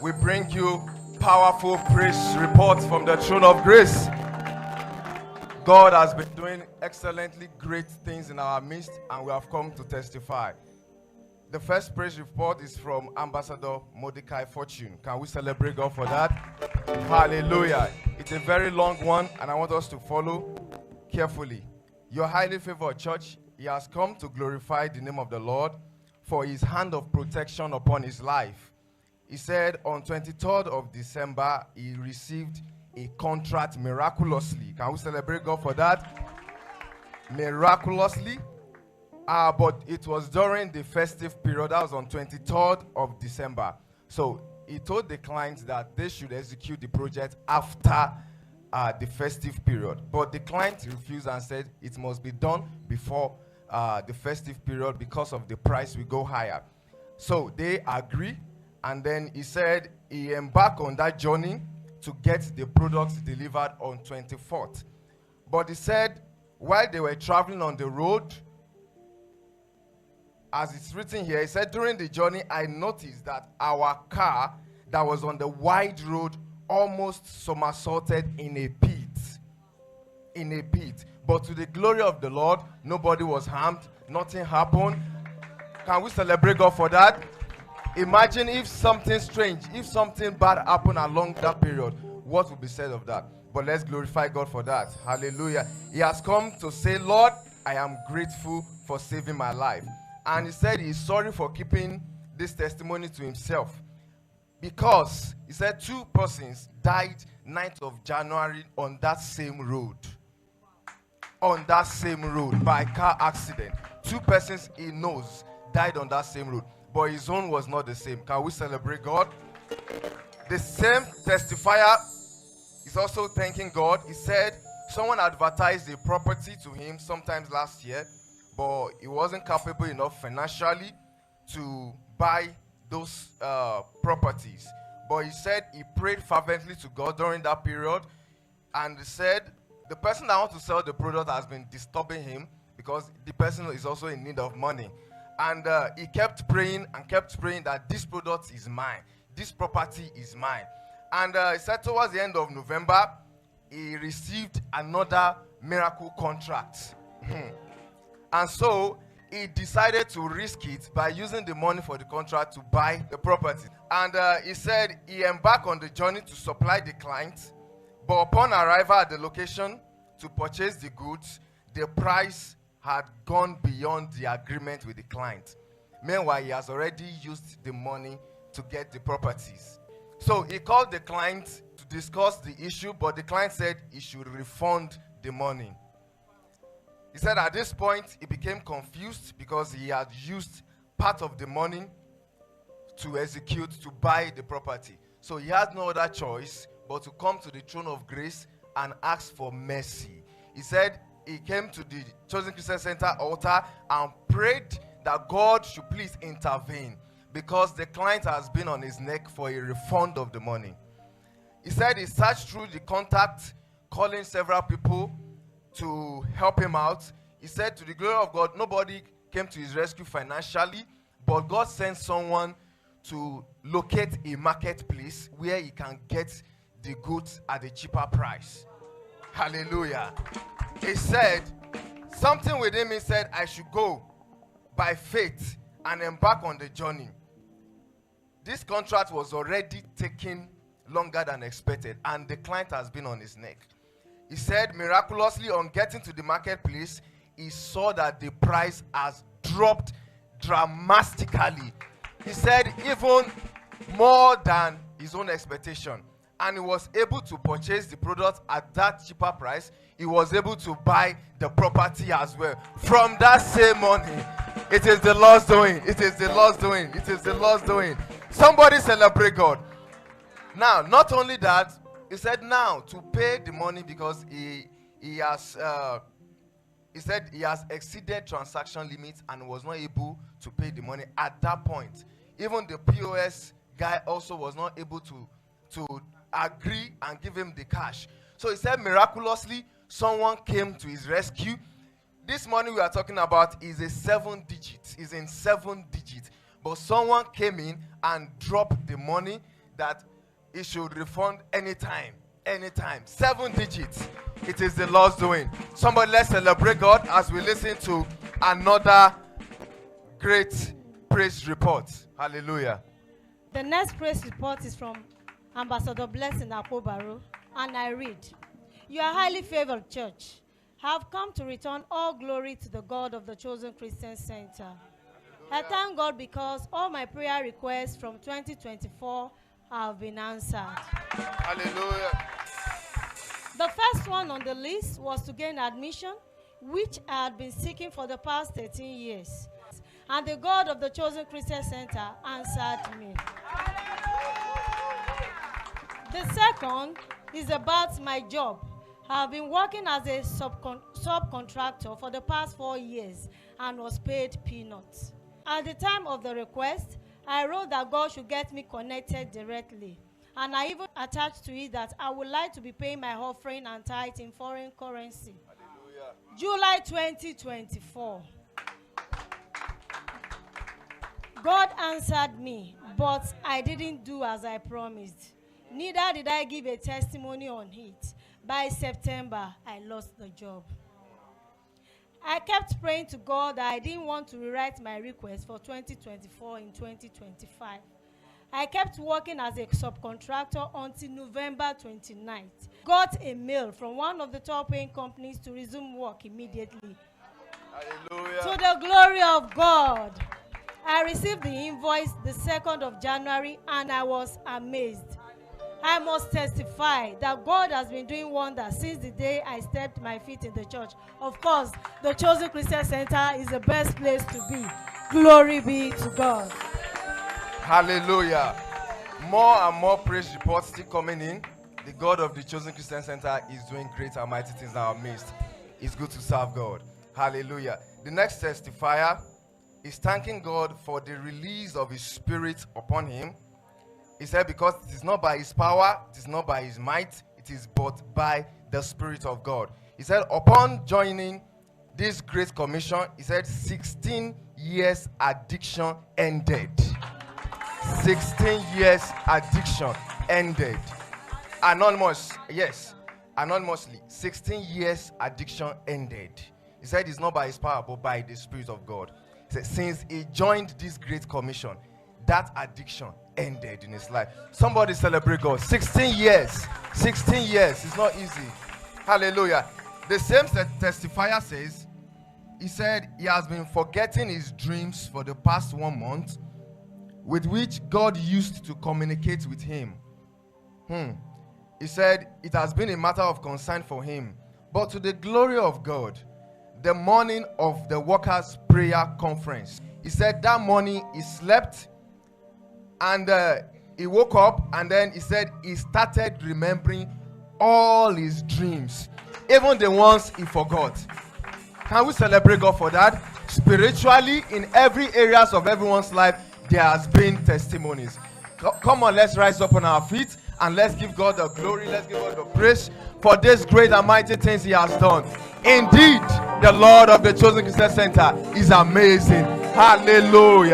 we bring you powerful praise reports from the throne of grace. God has been doing excellently great things in our midst, and we have come to testify. The first praise report is from Ambassador Mordecai Fortune. Can we celebrate God for that? Hallelujah. It's a very long one, and I want us to follow carefully. Your highly favored church, he has come to glorify the name of the Lord for his hand of protection upon his life. He said on 23rd of December, he received a contract miraculously. Can we celebrate God for that? Miraculously. But it was during the festive period. That was on 23rd of December. So he told the clients that they should execute the project after the festive period. But the client refused and said it must be done before the festive period because of the price will go higher. So they agree, and then he said he embarked on that journey to get the products delivered on 24th. But he said while they were traveling on the road, as it's written here, he said, during the journey, I noticed that our car that was on the wide road almost somersaulted in a pit. In a pit. But to the glory of the Lord, nobody was harmed. Nothing happened. Can we celebrate God for that? Imagine if something strange, if something bad happened along that period, what would be said of that? But let's glorify God for that. Hallelujah. He has come to say, Lord, I am grateful for saving my life. And he said he's sorry for keeping this testimony to himself, because he said 2 persons died 9th of January on that same road. On that same road by car accident. 2 persons he knows died on that same road, but his own was not the same. Can we celebrate God? The same testifier is also thanking God. He said someone advertised a property to him sometimes last year, but he wasn't capable enough financially to buy those properties. But he said he prayed fervently to God during that period, and he said the person that wants to sell the product has been disturbing him because the person is also in need of money. And he kept praying that this product is mine, this property is mine. And he said towards the end of November, he received another miracle contract. And so he decided to risk it by using the money for the contract to buy the property. And he said he embarked on the journey to supply the client, but upon arrival at the location to purchase the goods, the price had gone beyond the agreement with the client. Meanwhile, he has already used the money to get the properties. So he called the client to discuss the issue, but the client said he should refund the money. He said at this point, he became confused because he had used part of the money to execute, to buy the property. So he had no other choice but to come to the throne of grace and ask for mercy. He said he came to the Chosen Christian Center altar and prayed that God should please intervene because the client has been on his neck for a refund of the money. He said he searched through the contact, calling several people to help him out. He said to the glory of God, nobody came to his rescue financially, but God sent someone to locate a marketplace where he can get the goods at a cheaper price. Hallelujah. He said, something within me said I should go by faith and embark on the journey. This contract was already taking longer than expected, and the client has been on his neck. He said miraculously on getting to the marketplace, he saw that the price has dropped dramatically. He said even more than his own expectation. And he was able to purchase the product at that cheaper price. He was able to buy the property as well. From that same money, it is the Lord's doing. It is the Lord's doing. It is the Lord's doing. Somebody celebrate God. Now, not only that, he said now to pay the money because he said he has exceeded transaction limits and was not able to pay the money at that point. Even the POS guy also was not able to agree and give him the cash. So he said miraculously someone came to his rescue. This money we are talking about is a 7 digits, is in 7 digits. But someone came in and dropped the money. that it should refund anytime. 7 digits. It is the Lord's doing. Somebody, let's celebrate God as we listen to another great praise report. Hallelujah. The next praise report is from Ambassador Blessing Akobaro, and I read, "You are highly favored, church. Have come to return all glory to the God of the Chosen Christian Center. Hallelujah. I thank God because all my prayer requests from 2024 have been answered." Hallelujah. The first one on the list was to gain admission, which I had been seeking for the past 13 years. And the God of the Chosen Christian Center answered me. The second is about my job. I have been working as a subcontractor for the past 4 years and was paid peanuts. At the time of the request, I wrote that God should get me connected directly. And I even attached to it that I would like to be paying my offering and tithe in foreign currency. Hallelujah. July 2024. God answered me, but I didn't do as I promised. Neither did I give a testimony on it. By September, I lost the job. I kept praying to God that I didn't want to rewrite my request for 2024 in 2025. I kept working as a subcontractor until November 29th. Got a mail from one of the top paying companies to resume work immediately. Hallelujah. To the glory of God. I received the invoice the 2nd of January and I was amazed. I must testify that God has been doing wonders since the day I stepped my feet in the church. Of course, the Chosen Christian Center is the best place to be. Glory be to God. Hallelujah. More and more praise reports still coming in. The God of the Chosen Christian Center is doing great and mighty things in our midst. It's good to serve God. Hallelujah. The next testifier is thanking God for the release of His Spirit upon him. He said, because it is not by his power, it is not by his might, it is but by the Spirit of God. He said, upon joining this great commission, he said, 16 years addiction ended. 16 years addiction ended. Anonymously, 16 years addiction ended. He said it's not by his power, but by the Spirit of God. He said, since he joined this great commission, that addiction ended in his life. Somebody celebrate God. 16 years. 16 years. It's not easy. Hallelujah. The same testifier says, he said he has been forgetting his dreams for the past 1 month, with which God used to communicate with him. He said it has been a matter of concern for him. But to the glory of God, the morning of the workers' prayer conference, he said that morning he slept and he woke up, and then he said he started remembering all his dreams, even the ones he forgot. Can we celebrate God for that? Spiritually, in every areas of everyone's life, there has been testimonies. Come on, let's rise up on our feet and let's give God the glory. Let's give God the praise for this great and mighty things He has done. Indeed, the Lord of the Chosen Christian Center is amazing. Hallelujah.